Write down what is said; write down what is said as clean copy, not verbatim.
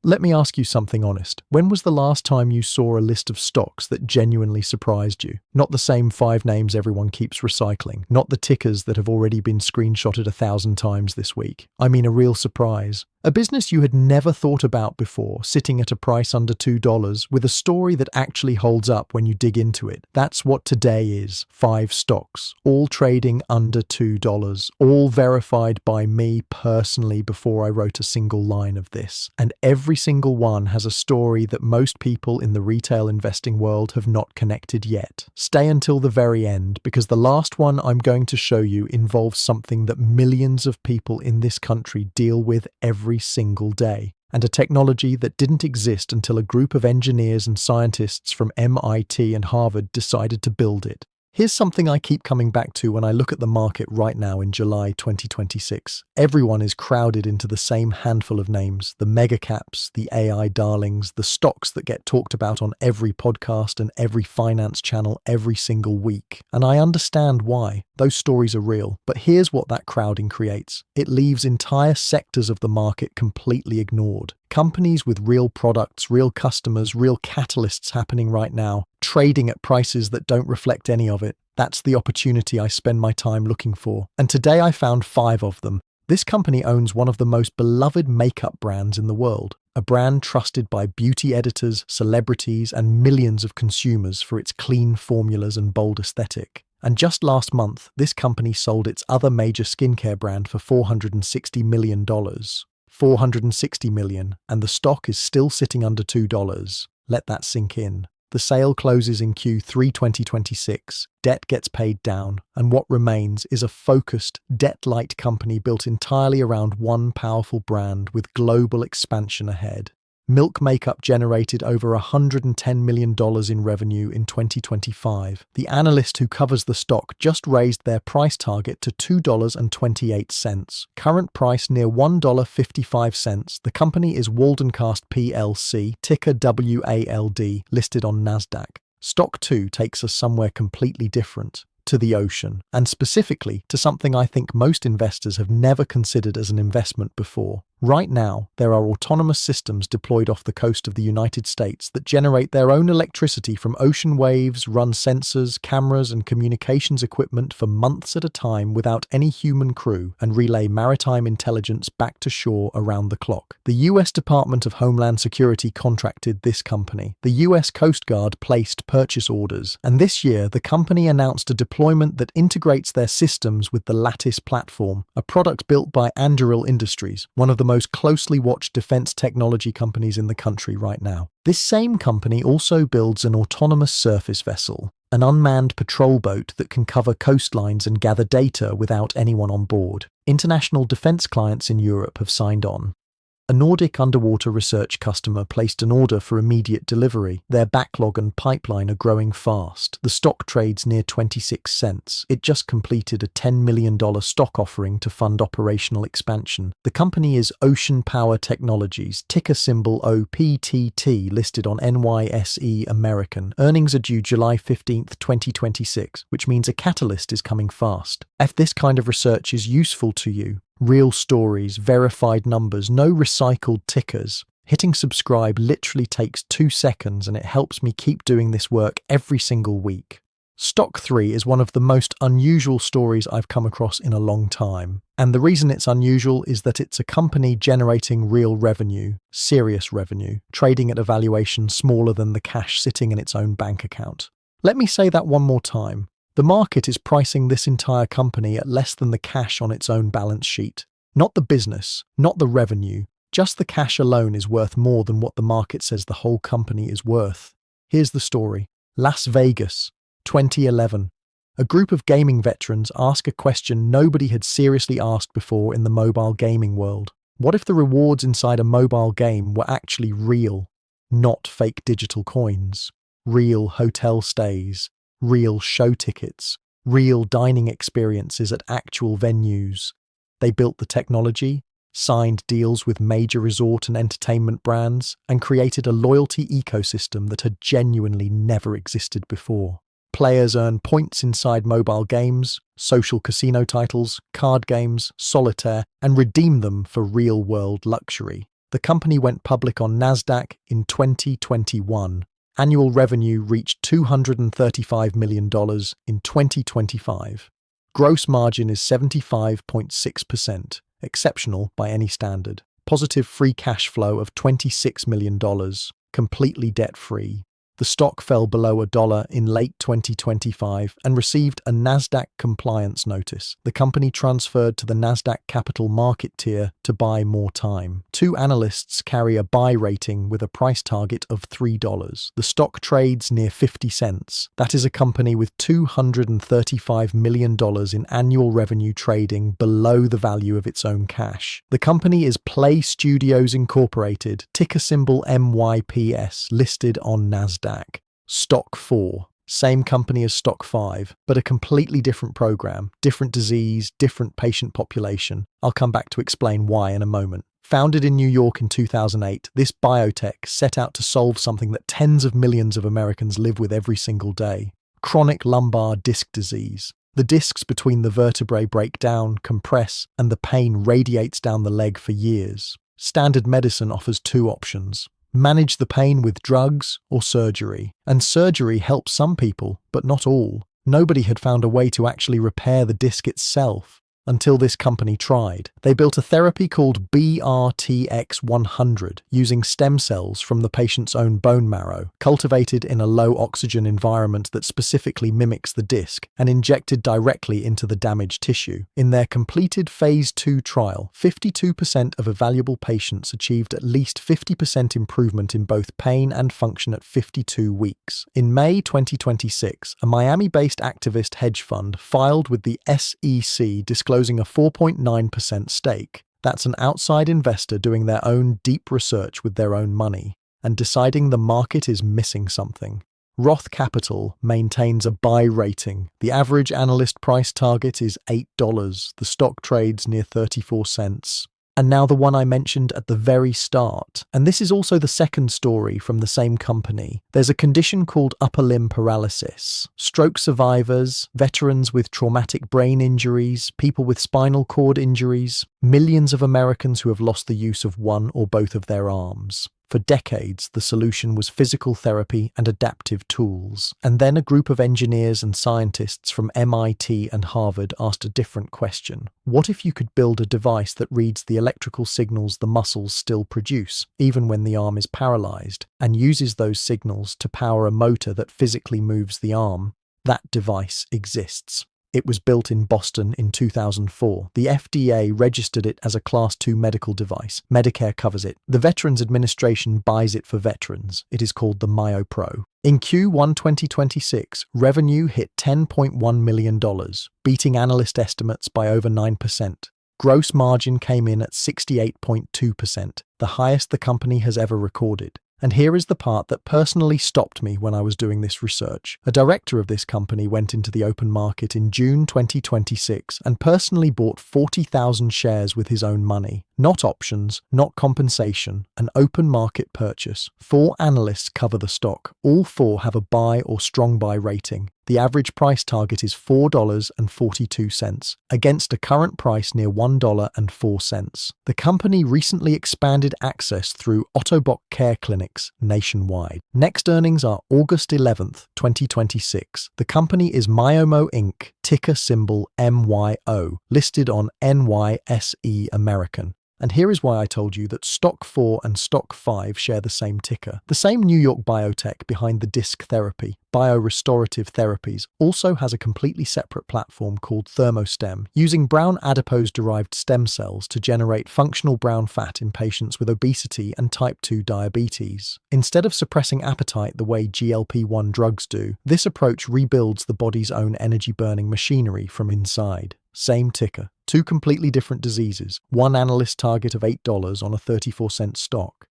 Let me ask you something honest. When was the last time you saw a list of stocks that genuinely surprised you? Not the same 5 names everyone keeps recycling, not the tickers that have already been screenshotted 1,000 times this week. I mean a real surprise. A business you had never thought about before, sitting at a price under $2, with a story that actually holds up when you dig into it. That's what today is. 5 stocks, all trading under $2, all verified by me personally before I wrote a single line of this. And every single one has a story that most people in the retail investing world have not connected yet. Stay until the very end, because the last one I'm going to show you involves something that millions of people in this country deal with every single day, and a technology that didn't exist until a group of engineers and scientists from MIT and Harvard decided to build it. Here's something I keep coming back to when I look at the market right now in July 2026. Everyone is crowded into the same handful of names, the mega caps, the AI darlings, the stocks that get talked about on every podcast and every finance channel every single week. And I understand why. Those stories are real. But here's what that crowding creates. It leaves entire sectors of the market completely ignored. Companies with real products, real customers, real catalysts happening right now, trading at prices that don't reflect any of it. That's the opportunity I spend my time looking for. And today I found 5 of them. This company owns one of the most beloved makeup brands in the world, a brand trusted by beauty editors, celebrities, and millions of consumers for its clean formulas and bold aesthetic. And just last month, this company sold its other major skincare brand for $460 million. $460 million, and the stock is still sitting under $2. Let that sink in. The sale closes in Q3 2026, debt gets paid down, and what remains is a focused, debt-light company built entirely around one powerful brand with global expansion ahead. Milk Makeup generated over $110 million in revenue in 2025. The analyst who covers the stock just raised their price target to $2.28. Current price near $1.55. The company is Waldencast plc, ticker WALD, listed on Nasdaq. Stock 2 takes us somewhere completely different. To the ocean, and specifically to something I think most investors have never considered as an investment before. Right now, there are autonomous systems deployed off the coast of the United States that generate their own electricity from ocean waves, run sensors, cameras, and communications equipment for months at a time without any human crew, and relay maritime intelligence back to shore around the clock. The US Department of Homeland Security contracted this company. The US Coast Guard placed purchase orders, and this year the company announced a deployment that integrates their systems with the Lattice platform, a product built by Anduril Industries, one of the most closely watched defense technology companies in the country right now. This same company also builds an autonomous surface vessel, an unmanned patrol boat that can cover coastlines and gather data without anyone on board. International defense clients in Europe have signed on. A Nordic underwater research customer placed an order for immediate delivery. Their backlog and pipeline are growing fast. The stock trades near 26 cents. It just completed a $10 million stock offering to fund operational expansion. The company is Ocean Power Technologies, ticker symbol OPTT, listed on NYSE American. Earnings are due July 15th, 2026, which means a catalyst is coming fast. If this kind of research is useful to you, real stories, verified numbers, no recycled tickers. Hitting subscribe literally takes 2 seconds and it helps me keep doing this work every single week. Stock 3 is one of the most unusual stories I've come across in a long time. And the reason it's unusual is that it's a company generating real revenue, serious revenue, trading at a valuation smaller than the cash sitting in its own bank account. Let me say that one more time. The market is pricing this entire company at less than the cash on its own balance sheet. Not the business, not the revenue, just the cash alone is worth more than what the market says the whole company is worth. Here's the story. Las Vegas, 2011. A group of gaming veterans ask a question nobody had seriously asked before in the mobile gaming world. What if the rewards inside a mobile game were actually real, not fake digital coins? Real hotel stays, real show tickets, real dining experiences at actual venues. They built the technology, signed deals with major resort and entertainment brands, and created a loyalty ecosystem that had genuinely never existed before. Players earn points inside mobile games, social casino titles, card games, solitaire, and redeem them for real-world luxury. The company went public on NASDAQ in 2021. Annual revenue reached $235 million in 2025. Gross margin is 75.6%, exceptional by any standard. Positive free cash flow of $26 million, completely debt-free. The stock fell below $1 in late 2025 and received a NASDAQ compliance notice. The company transferred to the NASDAQ Capital Market tier to buy more time. Two analysts carry a buy rating with a price target of $3. The stock trades near 50 cents. That is a company with $235 million in annual revenue trading below the value of its own cash. The company is Play Studios Incorporated, ticker symbol MYPS, listed on NASDAQ. Stock 4. Same company as Stock 5, but a completely different program, different disease, different patient population. I'll come back to explain why in a moment. Founded in New York in 2008, this biotech set out to solve something that tens of millions of Americans live with every single day: chronic lumbar disc disease. The discs between the vertebrae break down, compress, and the pain radiates down the leg for years. Standard medicine offers two options: manage the pain with drugs or surgery. And surgery helps some people, but not all. Nobody had found a way to actually repair the disc itself until this company tried. They built a therapy called BRTX-100 using stem cells from the patient's own bone marrow, cultivated in a low-oxygen environment that specifically mimics the disc, and injected directly into the damaged tissue. In their completed Phase 2 trial, 52% of evaluable patients achieved at least 50% improvement in both pain and function at 52 weeks. In May 2026, a Miami-based activist hedge fund filed with the SEC disclosing a 4.9% stake. That's an outside investor doing their own deep research with their own money and deciding the market is missing something. Roth Capital maintains a buy rating. The average analyst price target is $8. The stock trades near 34 cents. And now the one I mentioned at the very start. And this is also the second story from the same company. There's a condition called upper limb paralysis. Stroke survivors, veterans with traumatic brain injuries, people with spinal cord injuries, millions of Americans who have lost the use of one or both of their arms. For decades, the solution was physical therapy and adaptive tools. And then a group of engineers and scientists from MIT and Harvard asked a different question. What if you could build a device that reads the electrical signals the muscles still produce, even when the arm is paralyzed, and uses those signals to power a motor that physically moves the arm? That device exists. It was built in Boston in 2004. The FDA registered it as a Class 2 medical device. Medicare covers it. The Veterans Administration buys it for veterans. It is called the MyoPro. In Q1 2026, revenue hit $10.1 million, beating analyst estimates by over 9%. Gross margin came in at 68.2%, the highest the company has ever recorded. And here is the part that personally stopped me when I was doing this research. A director of this company went into the open market in June 2026 and personally bought 40,000 shares with his own money. Not options, not compensation, an open market purchase. 4 analysts cover the stock. All 4 have a buy or strong buy rating. The average price target is $4.42, against a current price near $1.04. The company recently expanded access through Ottobock Care Clinics nationwide. Next earnings are August 11th, 2026. The company is Myomo Inc., ticker symbol MYO, listed on NYSE American. And here is why I told you that Stock 4 and Stock 5 share the same ticker. The same New York biotech behind the disc therapy, biorestorative therapies, also has a completely separate platform called ThermoStem, using brown adipose-derived stem cells to generate functional brown fat in patients with obesity and type 2 diabetes. Instead of suppressing appetite the way GLP-1 drugs do, this approach rebuilds the body's own energy-burning machinery from inside. Same ticker. 2 completely different diseases. One analyst target of $8 on a 34-cent stock.